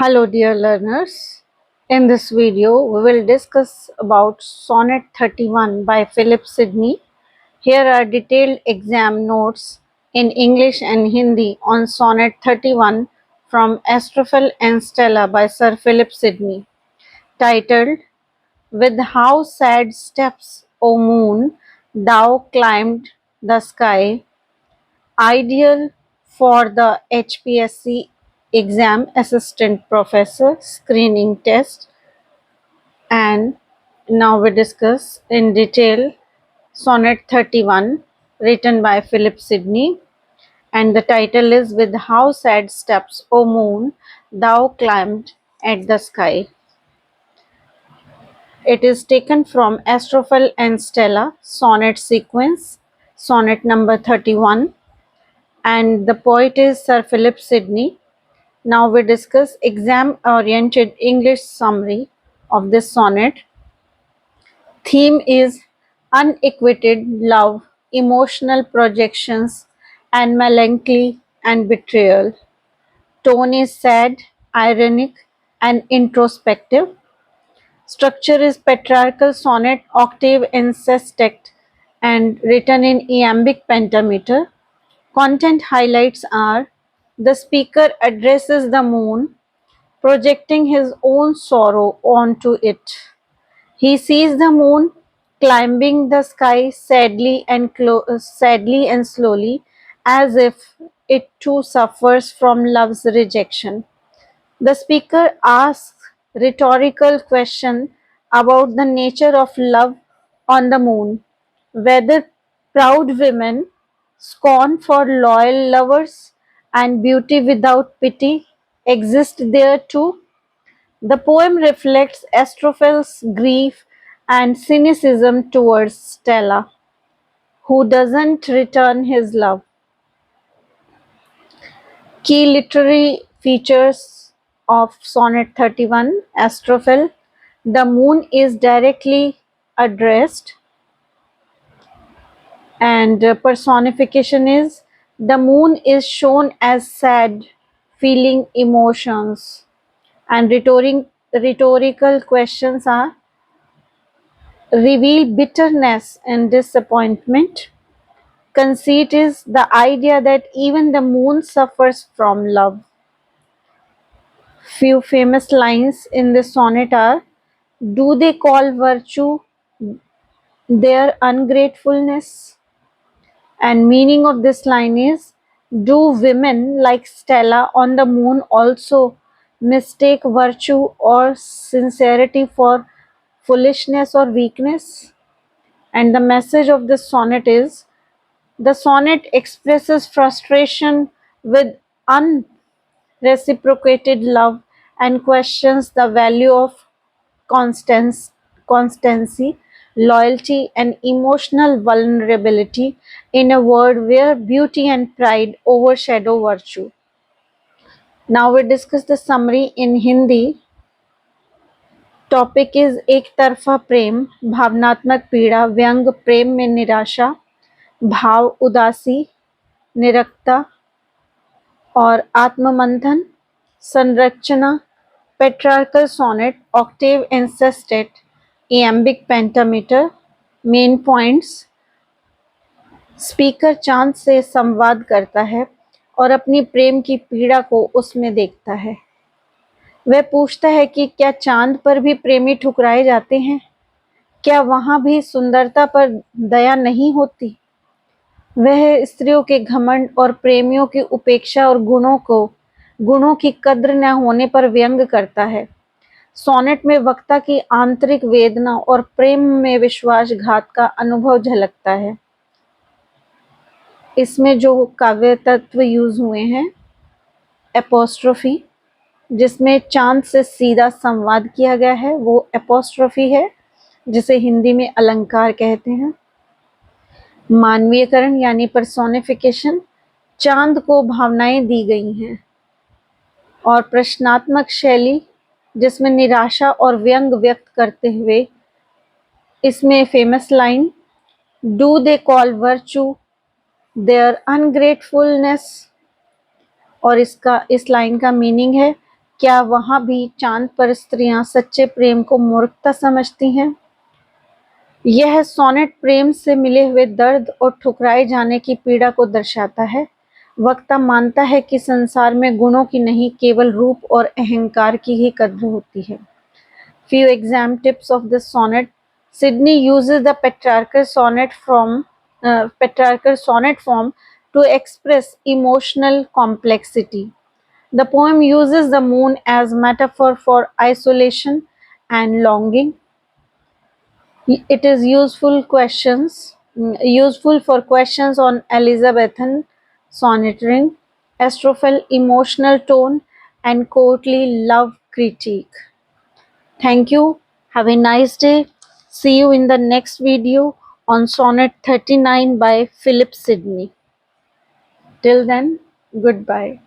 Hello dear learners. In this video we will discuss about Sonnet 31 by Philip Sidney. Here are detailed exam notes in English and Hindi on Sonnet 31 from Astrophel and Stella by Sir Philip Sidney, titled "With how sad steps, O moon, thou climbed the sky," ideal for the HPSC exam assistant professor screening test. And now we discuss in detail Sonnet 31 written by Philip Sidney, and the title is "With how sad steps, O moon, thou climbed at the sky." It is taken from Astrophel and Stella sonnet sequence, sonnet number 31, and the poet is Sir Philip Sidney. Now we discuss exam-oriented English summary of this sonnet. Theme is unacquitted love, emotional projections, and melancholy and betrayal. Tone is sad, ironic, and introspective. Structure is patriarchal sonnet, octave in sestet, and written in iambic pentameter. Content highlights are: the speaker addresses the moon, projecting his own sorrow onto it. He sees the moon climbing the sky sadly and slowly, as if it too suffers from love's rejection. The speaker asks rhetorical question about the nature of love on the moon, whether proud women scorn for loyal lovers and beauty without pity exist there too. The poem reflects Astrophel's grief and cynicism towards Stella, who doesn't return his love. Key literary features of Sonnet 31: Astrophel. The moon is directly addressed, and personification is: the moon is shown as sad, feeling emotions, and rhetorical questions are: reveal bitterness and disappointment. Conceit is the idea that even the moon suffers from love. Few famous lines in this sonnet are: do they call virtue their ungratefulness? And meaning of this line is: do women like Stella on the moon also mistake virtue or sincerity for foolishness or weakness? And the message of this sonnet is: the sonnet expresses frustration with unreciprocated love and questions the value of constancy, loyalty, and emotional vulnerability in a world where beauty and pride overshadow virtue. Now we discuss the summary in Hindi. Topic is एक तरफा प्रेम, भावनात्मक पीड़ा, व्यंग, प्रेम में निराशा, भाव, उदासी, निरक्ता और आत्ममंथन. संरचना: Petrarchan sonnet, octave in sestet, iambic pentameter. Main points: speaker चांद से संवाद करता है और अपनी प्रेम की पीड़ा को उसमें देखता है. वह पूछता है कि क्या चांद पर भी प्रेमी ठुकराए जाते हैं? क्या वहां भी सुंदरता पर दया नहीं होती? वह स्त्रियों के घमंड और प्रेमियों की उपेक्षा और गुणों की कद्र न होने पर व्यंग करता है. सोनेट में वक्ता की आंतरिक वेदना और प्रेम में विश्वासघात का अनुभव झलकता है. इसमें जो काव्य तत्व यूज हुए हैं: एपोस्ट्रोफी, जिसमें चांद से सीधा संवाद किया गया है, वो एपोस्ट्रोफी है, जिसे हिंदी में अलंकार कहते हैं. मानवीयकरण यानी पर्सोनिफिकेशन, चांद को भावनाएं दी गई हैं. और प्रश्नात्मक शैली, जिसमें निराशा और व्यंग व्यक्त करते हुए इसमें famous line: do they call virtue there ungratefulness. और इस लाइन का मीनिंग है: क्या वहाँ भी चांद पर स्त्रियां सच्चे प्रेम को मूर्खता समझती हैं? यह सोनेट प्रेम से मिले हुए दर्द और ठुकराए जाने की पीड़ा को दर्शाता है। वक्ता मानता है कि संसार में गुणों की नहीं, केवल रूप और अहंकार की ही कद्र होती है। Few exam tips of this sonnet. Sidney uses the Petrarchal sonnet form to express emotional complexity. The poem uses the moon as metaphor for isolation and longing. It is useful for questions on Elizabethan sonneting, Astrophel emotional tone, and courtly love critique. Thank you. Have a nice day. See you in the next video on Sonnet 39 by Philip Sidney. Till then, goodbye.